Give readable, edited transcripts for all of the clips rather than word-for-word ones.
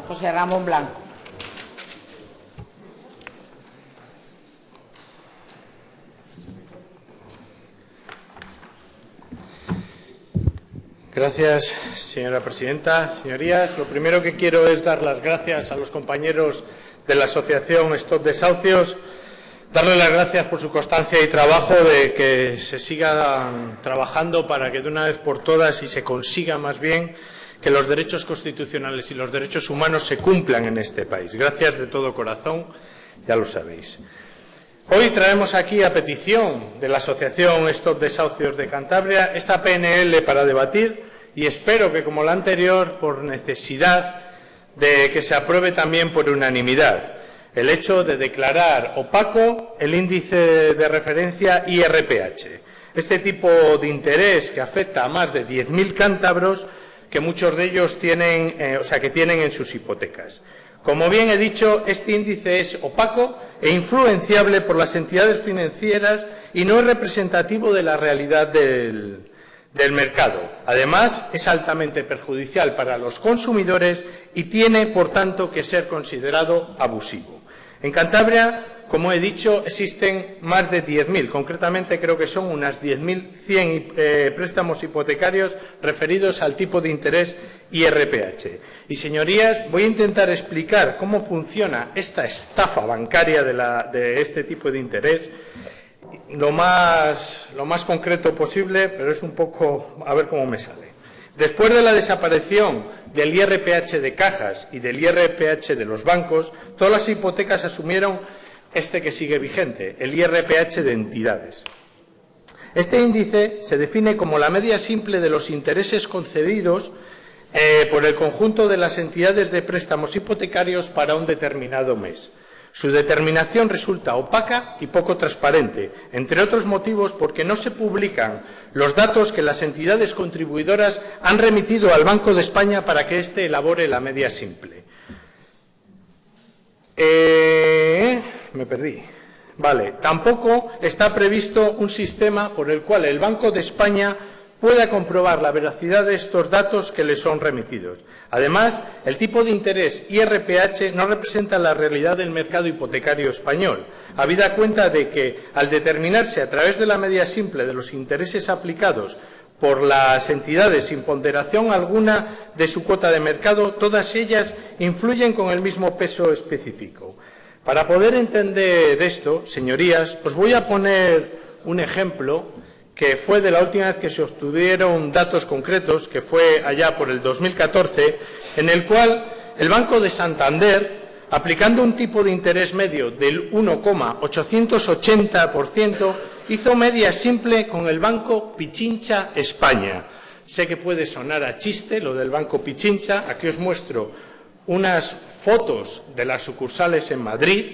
José Ramón Blanco. Gracias, señora presidenta. Señorías, lo primero que quiero es dar las gracias a los compañeros de la Asociación Stop Desahucios, darles las gracias por su constancia y trabajo, de que se siga trabajando para que de una vez por todas y se consiga más bien que los derechos constitucionales y los derechos humanos se cumplan en este país. Gracias de todo corazón, ya lo sabéis. Hoy traemos aquí, a petición de la Asociación Stop Desahucios de Cantabria, esta PNL para debatir y espero que, como la anterior, por necesidad de que se apruebe también por unanimidad el hecho de declarar opaco el índice de referencia IRPH. Este tipo de interés que afecta a más de 10.000 cántabros, que muchos de ellos tienen, que tienen en sus hipotecas. Como bien he dicho, este índice es opaco e influenciable por las entidades financieras y no es representativo de la realidad del mercado. Además, es altamente perjudicial para los consumidores y tiene, por tanto, que ser considerado abusivo. En Cantabria, como he dicho, existen más de 10.000, concretamente creo que son unas 10.100 préstamos hipotecarios referidos al tipo de interés IRPH. Y, señorías, voy a intentar explicar cómo funciona esta estafa bancaria de este tipo de interés lo más concreto posible, pero es un poco a ver cómo me sale. Después de la desaparición del IRPH de cajas y del IRPH de los bancos, todas las hipotecas asumieron este que sigue vigente, el IRPH de entidades. Este índice se define como la media simple de los intereses concedidos por el conjunto de las entidades de préstamos hipotecarios para un determinado mes. Su determinación resulta opaca y poco transparente, entre otros motivos porque no se publican los datos que las entidades contribuidoras han remitido al Banco de España para que éste elabore la media simple. Me perdí. Vale, tampoco está previsto un sistema por el cual el Banco de España pueda comprobar la veracidad de estos datos que le son remitidos. Además, el tipo de interés IRPH no representa la realidad del mercado hipotecario español, habida cuenta de que, al determinarse a través de la media simple de los intereses aplicados por las entidades sin ponderación alguna de su cuota de mercado, todas ellas influyen con el mismo peso específico. Para poder entender esto, señorías, os voy a poner un ejemplo que fue de la última vez que se obtuvieron datos concretos, que fue allá por el 2014, en el cual el Banco de Santander, aplicando un tipo de interés medio del 1,880%, hizo media simple con el Banco Pichincha España. Sé que puede sonar a chiste lo del Banco Pichincha. Aquí os muestro unas fotos de las sucursales en Madrid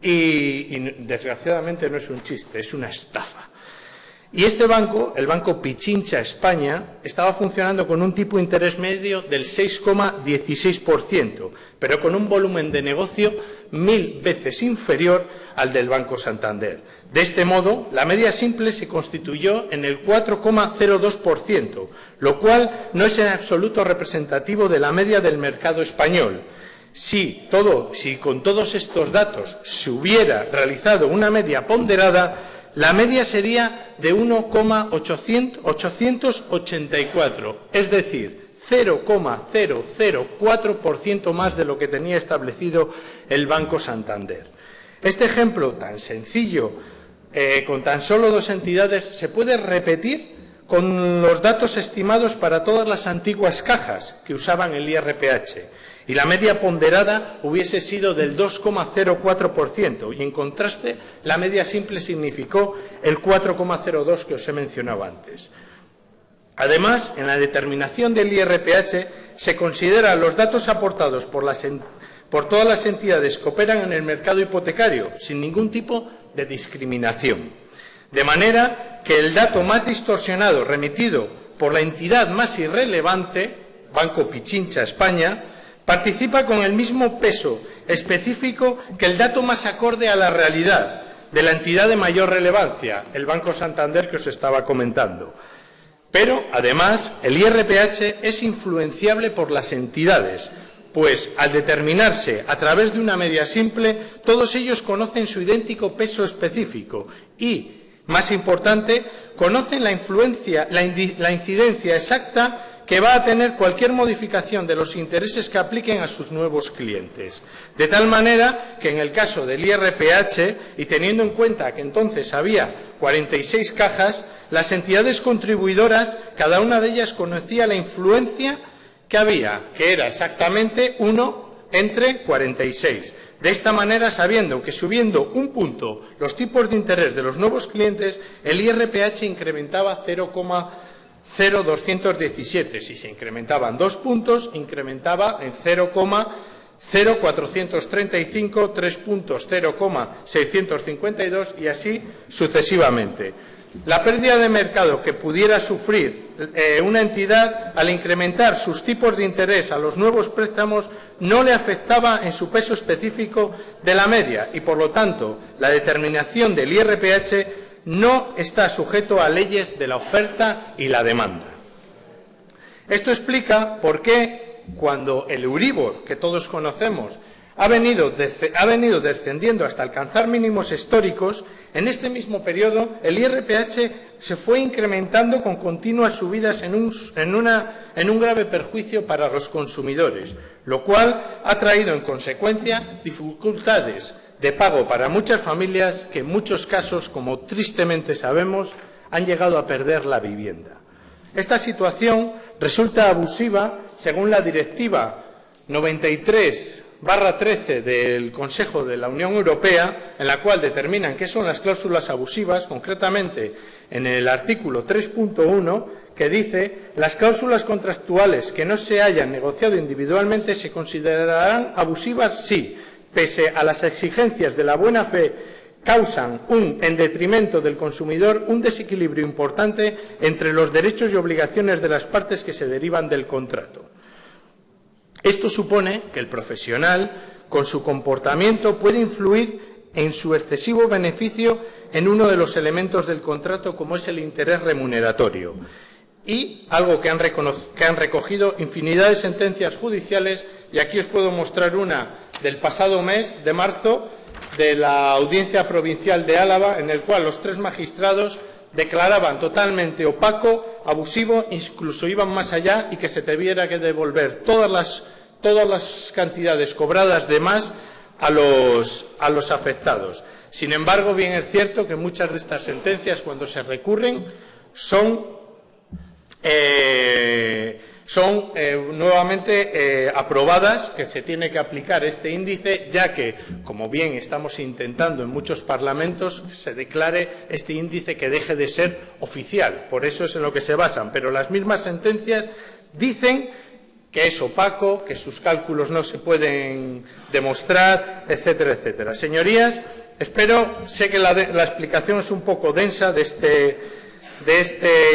y desgraciadamente no es un chiste, es una estafa. Y este banco, el Banco Pichincha España, estaba funcionando con un tipo de interés medio del 6,16%, pero con un volumen de negocio 1000 veces inferior al del Banco Santander. De este modo, la media simple se constituyó en el 4,02%, lo cual no es en absoluto representativo de la media del mercado español. Si con todos estos datos se hubiera realizado una media ponderada, la media sería de 1,884, es decir, 0,004% más de lo que tenía establecido el Banco Santander. Este ejemplo tan sencillo, con tan solo dos entidades, se puede repetir con los datos estimados para todas las antiguas cajas que usaban el IRPH. Y la media ponderada hubiese sido del 2,04%, y en contraste la media simple significó el 4,02% que os he mencionado antes. Además, en la determinación del IRPH se consideran los datos aportados por todas las entidades que operan en el mercado hipotecario, sin ningún tipo de discriminación. De manera que el dato más distorsionado remitido por la entidad más irrelevante, Banco Pichincha España, participa con el mismo peso específico que el dato más acorde a la realidad de la entidad de mayor relevancia, el Banco Santander que os estaba comentando. Pero, además, el IRPH es influenciable por las entidades, Pues, al determinarse a través de una media simple, todos ellos conocen su idéntico peso específico y, más importante, conocen la incidencia exacta que va a tener cualquier modificación de los intereses que apliquen a sus nuevos clientes. De tal manera que en el caso del IRPH, y teniendo en cuenta que entonces había 46 cajas, las entidades contribuidoras, cada una de ellas conocía la influencia que había, que era exactamente 1 entre 46. De esta manera, sabiendo que subiendo un punto los tipos de interés de los nuevos clientes, el IRPH incrementaba 0,0217. Si se incrementaban 2 puntos, incrementaba en 0,0435, 3 puntos 0,652 y así sucesivamente. La pérdida de mercado que pudiera sufrir una entidad al incrementar sus tipos de interés a los nuevos préstamos no le afectaba en su peso específico de la media y, por lo tanto, la determinación del IRPH no está sujeto a leyes de la oferta y la demanda. Esto explica por qué, cuando el Euribor, que todos conocemos, ha venido descendiendo hasta alcanzar mínimos históricos, en este mismo periodo el IRPH se fue incrementando con continuas subidas en un grave perjuicio para los consumidores, lo cual ha traído en consecuencia dificultades de pago para muchas familias que en muchos casos, como tristemente sabemos, han llegado a perder la vivienda. Esta situación resulta abusiva según la Directiva 93/13 del Consejo de la Unión Europea, en la cual determinan qué son las cláusulas abusivas, concretamente en el artículo 3.1, que dice: las cláusulas contractuales que no se hayan negociado individualmente se considerarán abusivas si, pese a las exigencias de la buena fe, causan en detrimento del consumidor un desequilibrio importante entre los derechos y obligaciones de las partes que se derivan del contrato. Esto supone que el profesional, con su comportamiento, puede influir en su excesivo beneficio en uno de los elementos del contrato, como es el interés remuneratorio, y algo que han recogido infinidad de sentencias judiciales, y aquí os puedo mostrar una del pasado mes de marzo de la Audiencia Provincial de Álava, en el cual los 3 magistrados declaraban totalmente opaco, abusivo, incluso iban más allá y que se tuviera que devolver todas las cantidades cobradas de más a los afectados. Sin embargo, bien es cierto que muchas de estas sentencias, cuando se recurren, son nuevamente aprobadas, que se tiene que aplicar este índice, ya que, como bien estamos intentando en muchos parlamentos, se declare este índice que deje de ser oficial. Por eso es en lo que se basan. Pero las mismas sentencias dicen que es opaco, que sus cálculos no se pueden demostrar, etcétera, etcétera. Señorías, sé que la explicación es un poco densa de este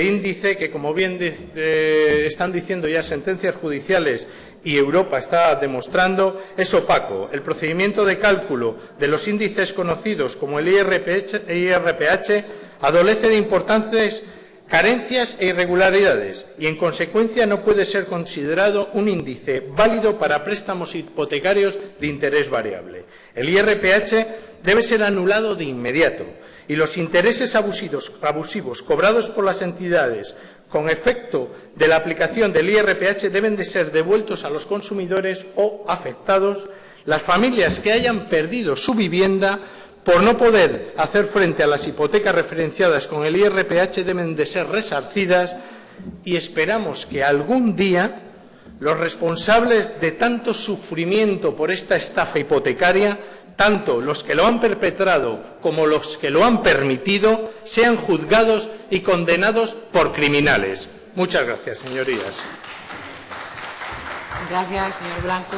índice, que, como bien están diciendo ya sentencias judiciales y Europa está demostrando, es opaco. El procedimiento de cálculo de los índices conocidos como el IRPH adolece de importantes carencias e irregularidades y, en consecuencia, no puede ser considerado un índice válido para préstamos hipotecarios de interés variable. El IRPH debe ser anulado de inmediato y los intereses abusivos cobrados por las entidades con efecto de la aplicación del IRPH deben de ser devueltos a los consumidores o afectados. Las familias que hayan perdido su vivienda por no poder hacer frente a las hipotecas referenciadas con el IRPH deben de ser resarcidas, y esperamos que algún día los responsables de tanto sufrimiento por esta estafa hipotecaria, tanto los que lo han perpetrado como los que lo han permitido, sean juzgados y condenados por criminales. Muchas gracias, señorías. Gracias, señor Blanco.